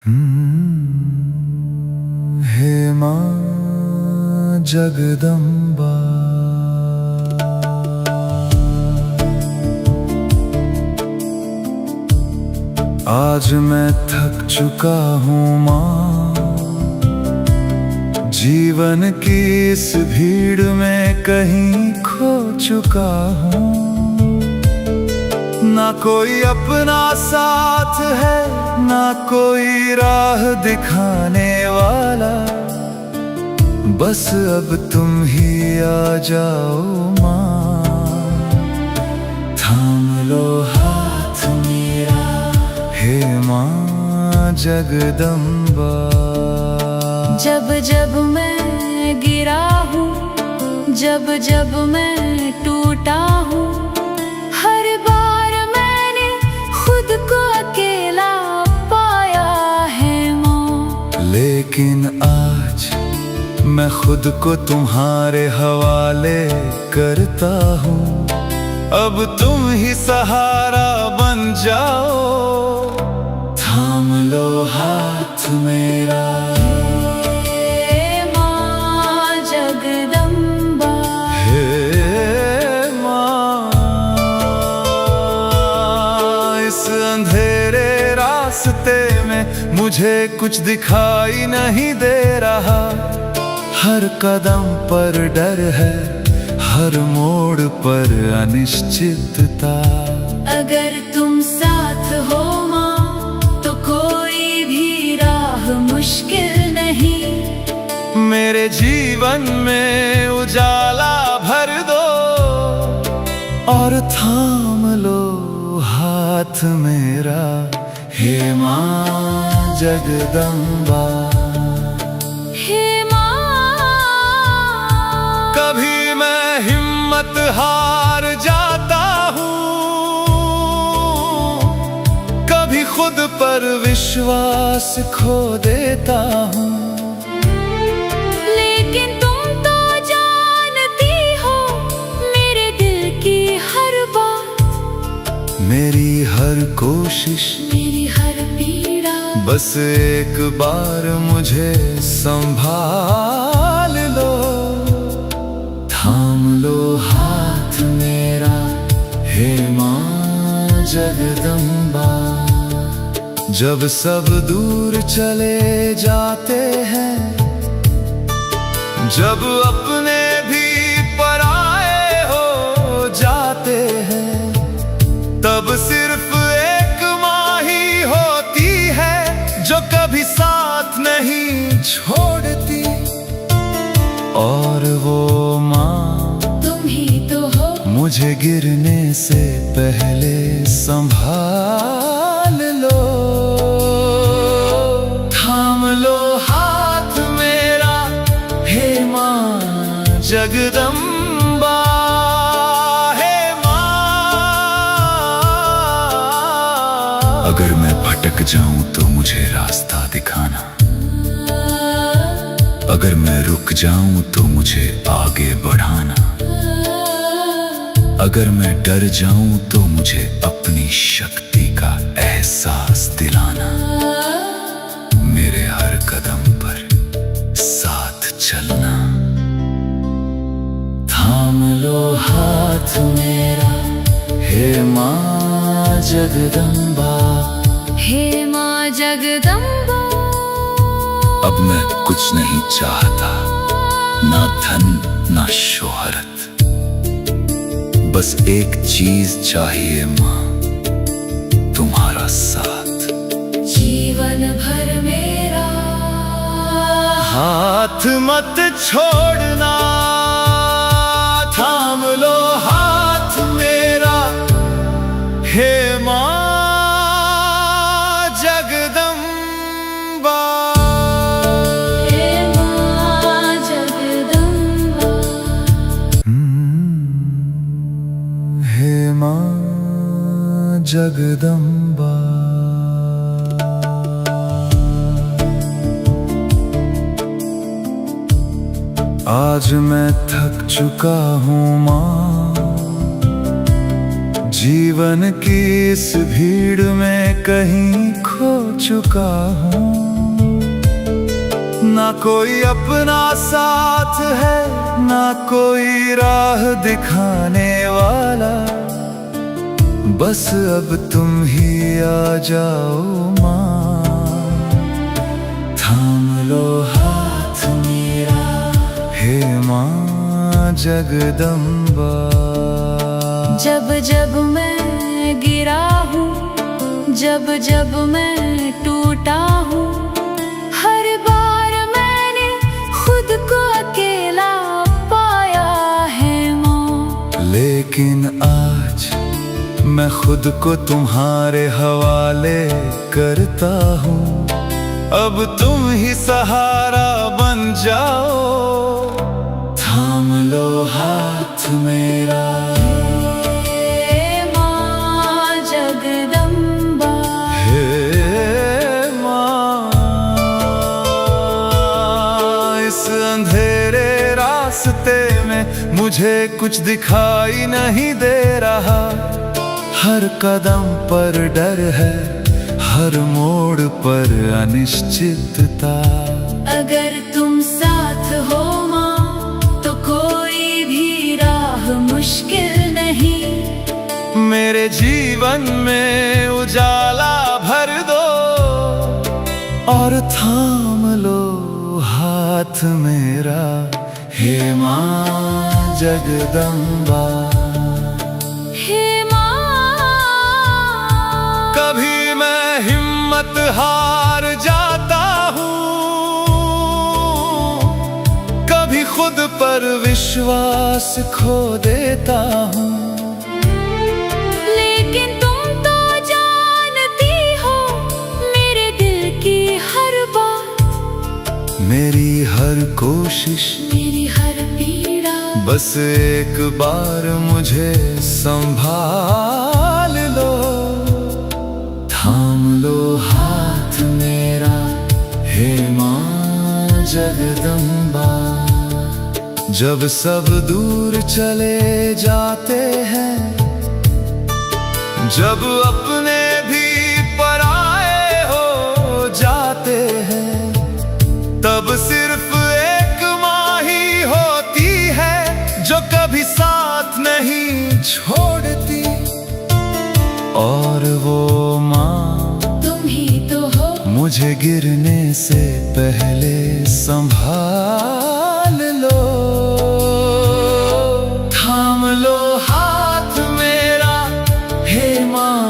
हे मां जगदम्बा, आज मैं थक चुका हूँ मां, जीवन की इस भीड़ में कहीं खो चुका हूँ। ना कोई अपना साथ है, ना कोई राह दिखाने वाला, बस अब तुम ही आ जाओ मां, थाम लो हाथ मेरा, हे मां जगदम्बा। जब जब मैं गिरा हूँ, जब जब मैं टूटा हूँ, हर बार मैंने खुद को अकेला पाया है माँ। लेकिन आज मैं खुद को तुम्हारे हवाले करता हूँ, अब तुम ही सहारा बन जाओ, थाम लो हाथ मेरा, हे माँ जगदम्बा। हे माँ, इस अंधेरे रास्ते में मुझे कुछ दिखाई नहीं दे रहा, हर कदम पर डर है, हर मोड़ पर अनिश्चितता। अगर तुम साथ हो माँ, तो कोई भी राह मुश्किल नहीं। मेरे जीवन में उजाला भर दो, और थाम लो हाथ मेरा, हे मां जगदम्बा। हे माँ, कभी मैं हिम्मत हार जाता हूँ, कभी खुद पर विश्वास खो देता हूँ, लेकिन तुम तो जानती हो मेरे दिल की हर बात, मेरी हर कोशिश, मेरी हर पीड़ा। बस एक बार मुझे संभाल लो, थाम लो हाथ मेरा, हे मां जगदम्बा। जब सब दूर चले जाते हैं, जब अपने भी पराए हो जाते हैं, तब सिर्फ एक माँ ही होती है जो कभी साथ नहीं छोड़ती, और वो माँ तुम ही तो हो, मुझे गिरने से पहले संभाल लो, थाम लो हाथ मेरा, हे माँ जगदम्बा। हे माँ, अगर मैं भटक जाऊं तो मुझे रास्ता दिखाना, अगर मैं रुक जाऊं तो मुझे आगे बढ़ाना, अगर मैं डर जाऊं तो मुझे अपनी शक्ति का एहसास दिलाना, मेरे हर कदम पर साथ चलना, थाम लो हाथ मेरा, हे मां जगदम्बा। हे माँ जगदम्बा। अब मैं कुछ नहीं चाहता, ना धन ना शोहरत, बस एक चीज चाहिए माँ, तुम्हारा साथ, जीवन भर मेरा हाथ मत छोड़ना, थाम लो हाथ मेरा, हे माँ जगदम्बा। हे माँ जगदम्बा। हे मां जगदम्बा। आज मैं थक चुका हूँ मां, जीवन की इस भीड़ में कहीं खो चुका हूँ। ना कोई अपना साथ है, ना कोई राह दिखाने वाला, बस अब तुम ही आ जाओ माँ। थाम लो हाथ मेरा, हे माँ जगदम्बा। जब जब मैं गिरा हूँ, जब जब मैं टूटा हूँ, हर बार मैंने खुद को अकेला पाया है माँ। लेकिन आज मैं खुद को तुम्हारे हवाले करता हूँ। अब तुम ही सहारा बन जाओ। थाम लो हाथ मेरा, हे माँ जगदम्बा। हे माँ, इस अंधेरे रास्ते में मुझे कुछ दिखाई नहीं दे रहा। हर कदम पर डर है, हर मोड़ पर अनिश्चितता। अगर तुम साथ हो माँ, तो कोई भी राह मुश्किल नहीं। मेरे जीवन में उजाला भर दो और थाम लो हाथ मेरा, हे माँ जगदम्बा। हे कभी मैं हिम्मत हार जाता हूँ, कभी खुद पर विश्वास खो देता हूँ। लेकिन तुम तो जानती हो मेरे दिल की हर बात, मेरी हर कोशिश, मेरी हर पीड़ा। बस एक बार मुझे संभाल लो। थाम लो हाथ मेरा, हे माँ जगदम्बा। जब सब दूर चले जाते हैं, जब अपने भी पराए हो जाते हैं, तब सिर्फ एक माँ ही होती है जो कभी साथ नहीं छोड़ती। और वो माँ तुम ही तो हो, मुझे गिरने से पहले संभाल लो। थाम लो हाथ मेरा, हे माँ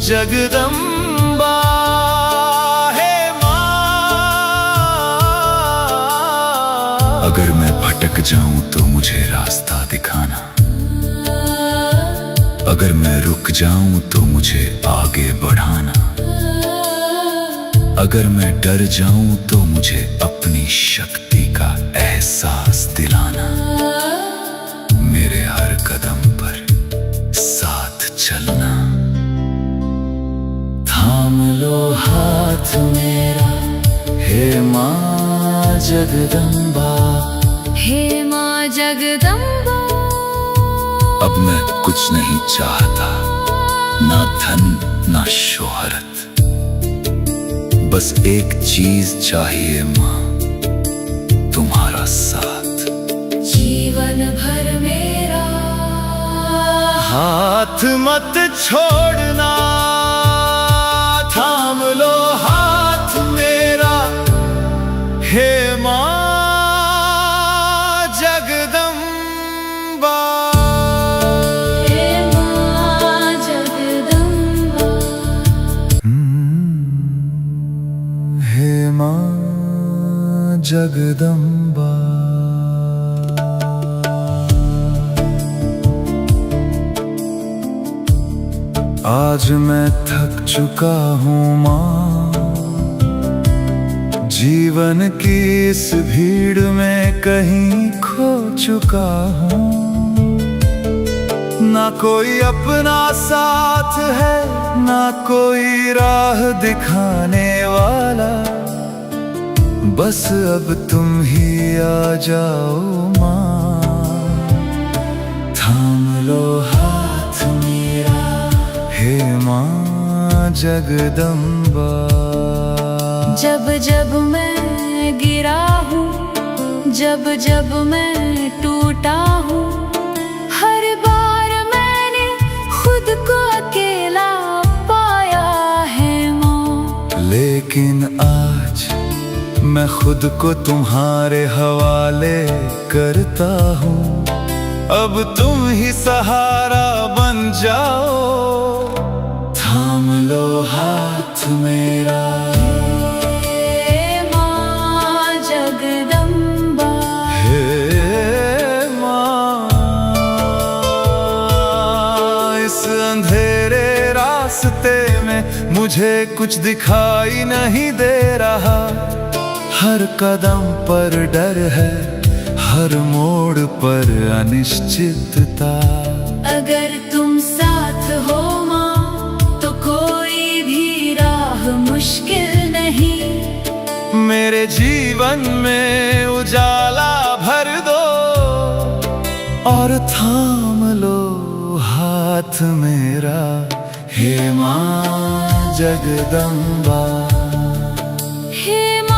जगदम्बा। हे माँ, अगर मैं भटक जाऊं तो मुझे रास्ता दिखाना। अगर मैं रुक जाऊं तो मुझे आगे बढ़ाना। अगर मैं डर जाऊं तो मुझे अपनी शक्ति का एहसास दिलाना। मेरे हर कदम पर साथ चलना। थाम लो हाथ मेरा, हे माँ जगदम्बा। हे माँ जगदम्बा। अब मैं कुछ नहीं चाहता, ना धन ना शोहरत, बस एक चीज चाहिए माँ, तुम्हारा साथ। जीवन भर मेरा हाथ मत छोड़ना। थाम लो हाथ मेरा, हे माँ जगदम्बा। हे माँ जगदम्बा। हे माँ जगदम्बा। आज मैं थक चुका हूँ माँ, जीवन की इस भीड़ में कहीं खो चुका हूँ। ना कोई अपना साथ है, ना कोई राह दिखाने वाला, बस अब तुम ही आ जाओ माँ। थाम लो हाथ मेरा, हे माँ जगदम्बा। जगदम्बा। जब जब मैं गिरा हूँ, जब जब मैं टूटा हूँ, हर बार मैंने खुद को अकेला पाया है माँ। लेकिन आज मैं खुद को तुम्हारे हवाले करता हूँ। अब तुम ही सहारा बन जाओ, थाम लो हाथ मेरा। हे माँ जगदम्बा, हे माँ, इस अंधेरे रास्ते में मुझे कुछ दिखाई नहीं दे रहा। हर कदम पर डर है, हर मोड़ पर अनिश्चितता। अगर तुम साथ हो माँ तो कोई भी राह मुश्किल नहीं। मेरे जीवन में उजाला भर दो और थाम लो हाथ मेरा। हे माँ जगदम्बा, हे माँ,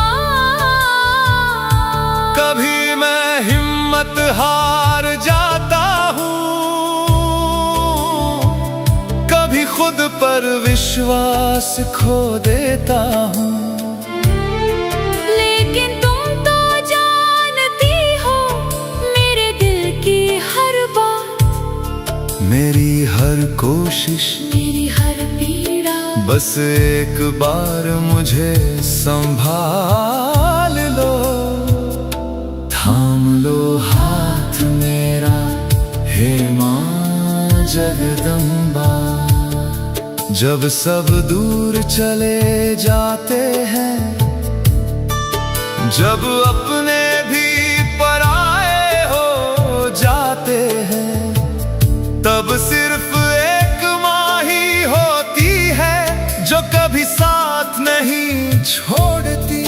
कभी मैं हिम्मत हार जाता हूँ, कभी खुद पर विश्वास खो देता हूँ। लेकिन तुम तो जानती हो मेरे दिल की हर बात, मेरी हर कोशिश, मेरी हर पीड़ा। बस एक बार मुझे संभाल लो, थाम लो हाथ मेरा। हे माँ जगदम्बा, जब सब दूर चले जाते हैं, जब अपने भी पराए हो जाते हैं, तब सिर्फ एक माँ ही होती है जो कभी साथ नहीं छोड़ती।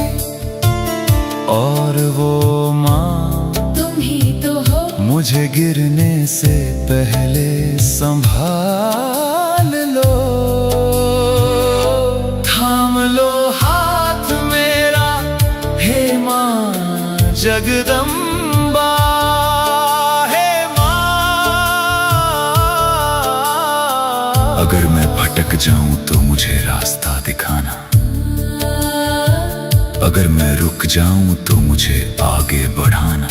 और वो माँ तुम ही तो हो, मुझे गिरने से पहले संभाल लो, थाम लो हाथ मेरा। हे माँ जगदम्बा, हे माँ। अगर मैं भटक जाऊं तो मुझे रास्ता दिखाना, अगर मैं रुक जाऊं तो मुझे आगे बढ़ाना,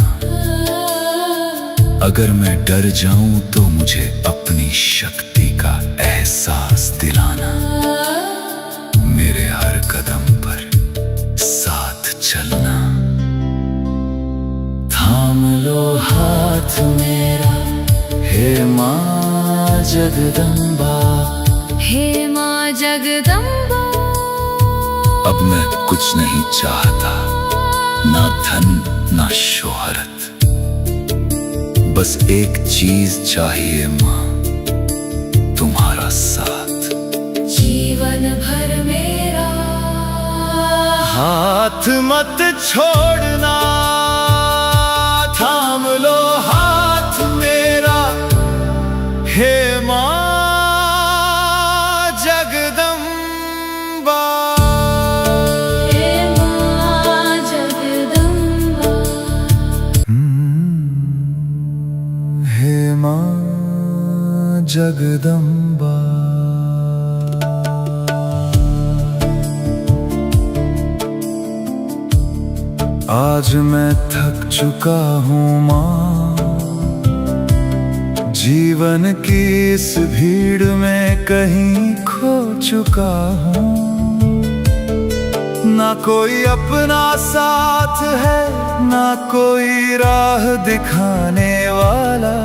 अगर मैं डर जाऊं तो मुझे अपनी शक्ति का एहसास दिलाना। मेरे हर कदम पर साथ चलना, थाम लो हाथ मेरा। हे माँ जगदम्बा, हे माँ जगदम्बा। अब मैं कुछ नहीं चाहता, ना धन ना शोहरत, बस एक चीज चाहिए माँ, तुम्हारा साथ। जीवन भर मेरा हाथ मत छोड़ना, थाम लो हाथ मेरा। हे माँ जगदम्बा, हे माँ जगदम्बा। हे माँ जगदम्बा। आज मैं थक चुका हूँ माँ, जीवन की इस भीड़ में कहीं खो चुका हूँ। ना कोई अपना साथ है, ना कोई राह दिखाने वाला,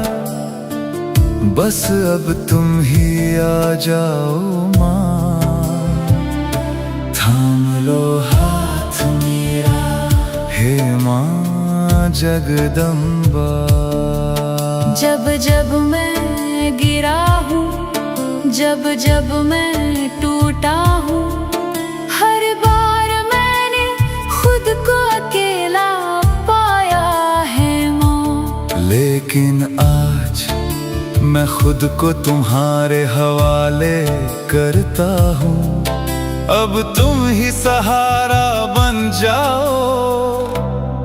बस अब तुम ही आ जाओ माँ, थाम लो हाथ मेरा। हे माँ जगदम्बा, जब जब मैं गिरा हूँ, जब जब मैं टूटा हूँ, हर बार मैंने खुद को अकेला पाया है माँ। लेकिन आज मैं खुद को तुम्हारे हवाले करता हूँ। अब तुम ही सहारा बन जाओ,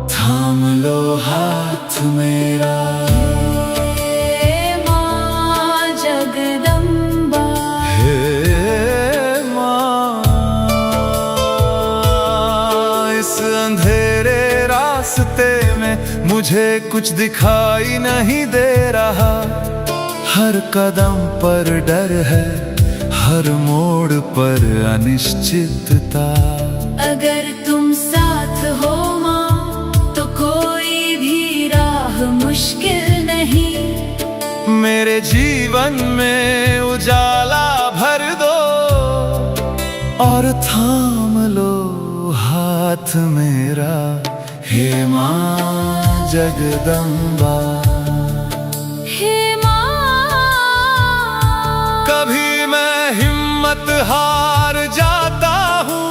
थाम लो हाथ मेरा। हे माँ जगदम्बा, हे माँ, इस अंधेरे रास्ते में मुझे कुछ दिखाई नहीं दे रहा। हर कदम पर डर है, हर मोड़ पर अनिश्चितता। अगर तुम साथ हो माँ तो कोई भी राह मुश्किल नहीं। मेरे जीवन में उजाला भर दो और थाम लो हाथ मेरा। हे माँ जगदम्बा, हे माँ, कभी मैं हिम्मत हार जाता हूँ,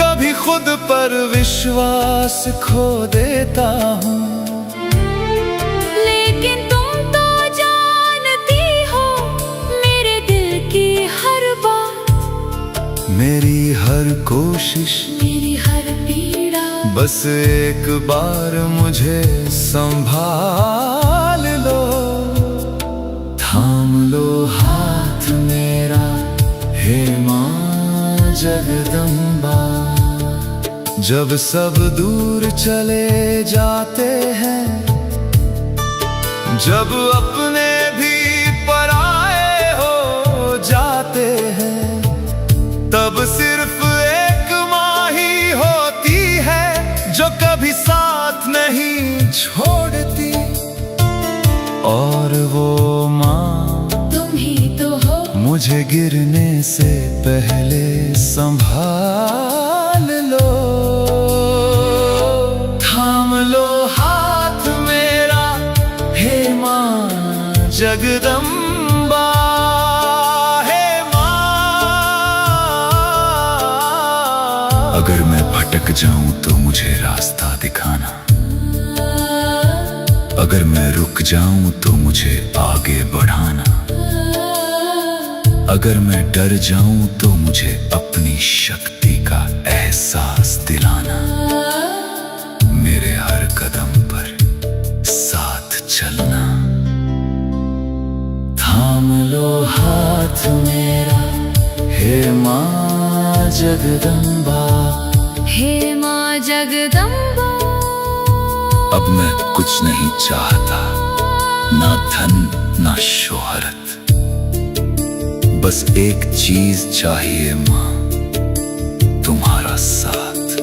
कभी खुद पर विश्वास खो देता हूँ। लेकिन तुम तो जानती हो मेरे दिल की हर बात, मेरी हर कोशिश, मेरी हर पीड़ा। बस एक बार मुझे संभाल लो, थाम लो हाथ मेरा। हे माँ जगदम्बा, जब सब दूर चले जाते हैं, जब अपने भी पराए हो जाते हैं, तब सिर्फ एक माँ ही होती है जो कभी साथ नहीं छोड़ती। और वो माँ तुम ही तो हो, मुझे गिरने से पहले संभाल लो, थाम लो हाथ मेरा। हे माँ जगदम्बा, हे माँ, अगर मैं भटक जाऊं तो मुझे रास्ता दिखाना, अगर मैं रुक जाऊं तो मुझे आगे बढ़ाना, अगर मैं डर जाऊं तो मुझे अपनी शक्ति का एहसास दिलाना। मेरे हर कदम पर साथ चलना, थाम लो हाथ मेरा। हे माँ जगदम्बा, हे माँ जगदम्बा। अब मैं कुछ नहीं चाहता, ना धन ना शोहरत, बस एक चीज चाहिए माँ, तुम्हारा साथ।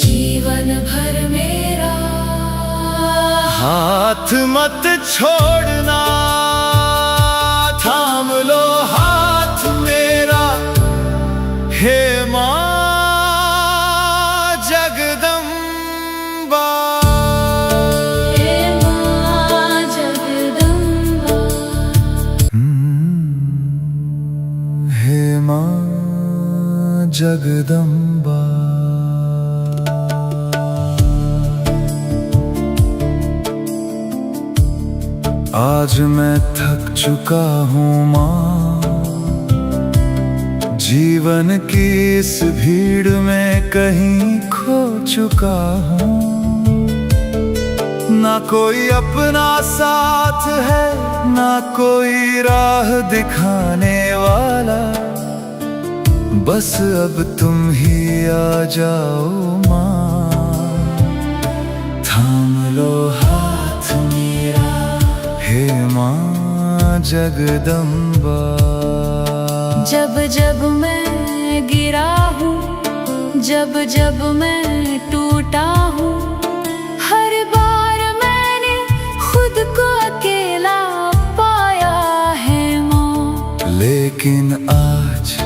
जीवन भर मेरा हाथ मत छोड़ना, थाम लो हाथ मेरा। हे माँ जगदम्बा, हे माँ जगदम्बा। हे माँ जगदम्बा। आज मैं थक चुका हूँ माँ, जीवन की इस भीड़ में कहीं खो चुका हूँ। ना कोई अपना साथ है, ना कोई राह दिखाने वाला, बस अब तुम ही आ जाओ माँ, थाम लो हाथ मेरा। हे माँ जगदम्बा, जब जब मैं गिरा हूँ, जब जब मैं टूटा हूँ, हर बार मैंने खुद को अकेला पाया है माँ। लेकिन आज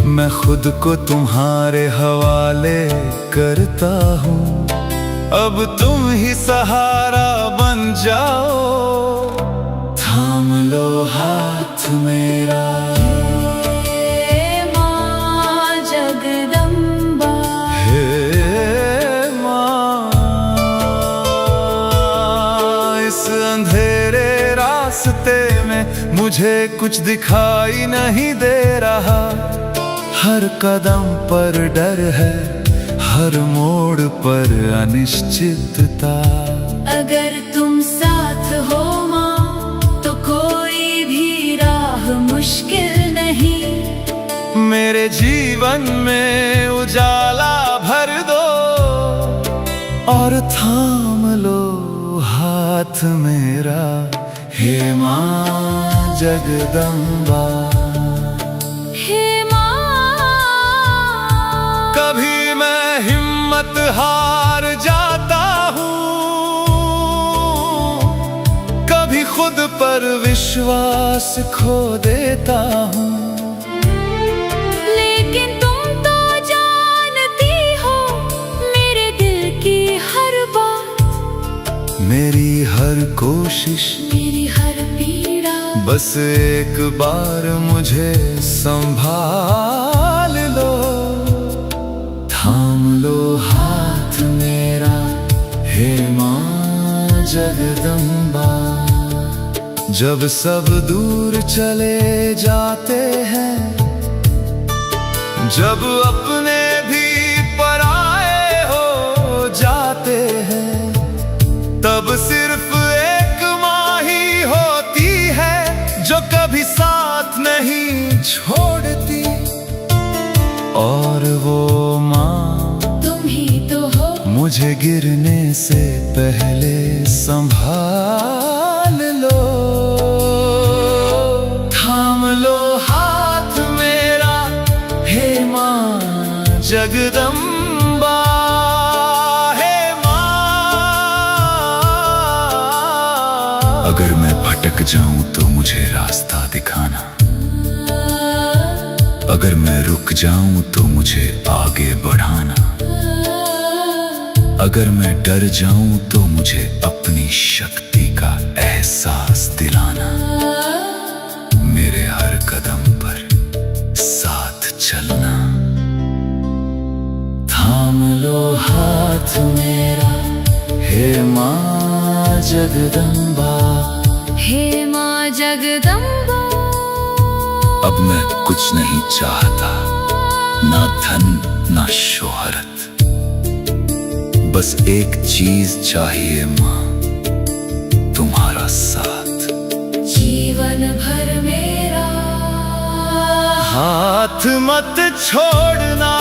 मैं खुद को तुम्हारे हवाले करता हूँ। अब तुम ही सहारा बन जाओ, थाम लो हाथ मेरा। हे माँ जगदम्बा, हे माँ, इस अंधेरे रास्ते में मुझे कुछ दिखाई नहीं दे रहा, हर कदम पर डर है, हर मोड़ पर अनिश्चितता। अगर तुम साथ हो माँ तो कोई भी राह मुश्किल नहीं। मेरे जीवन में उजाला भर दो और थाम लो हाथ मेरा, हे माँ जगदम्बा। हे माँ, कभी मैं हिम्मत हार जाता हूँ, कभी खुद पर विश्वास खो देता हूँ, लेकिन तुम तो जानती हो मेरे दिल की हर बात, मेरी हर कोशिश, मेरी हर पीड़ा। बस एक बार मुझे संभाल लो, थाम लो हाथ मेरा, हे माँ जगदम्बा। जब सब दूर चले जाते हैं, जब अपने भी पराए हो जाते हैं, तब सिर्फ एक माँ ही होती है जो कभी साथ नहीं छोड़ती। और वो माँ तुम ही तो हो, मुझे गिरने से पहले संभाल लो, थाम लो हाथ मेरा, हे माँ जगदम्बा। हे माँ, अगर मैं भटक जाऊं तो मुझे रास्ता दिखाना, अगर मैं रुक जाऊं तो मुझे आगे बढ़ाना, अगर मैं डर जाऊं तो मुझे अपनी शक्ति का एहसास दिलाना, मेरे हर कदम पर साथ चलना। थाम लो हाथ मेरा, हे माँ जगदम्बा। हे माँ जगदम्बा। अब मैं कुछ नहीं चाहता, ना धन ना शोहरत, बस एक चीज चाहिए माँ, तुम्हारा साथ। जीवन भर मेरा हाथ मत छोड़ना।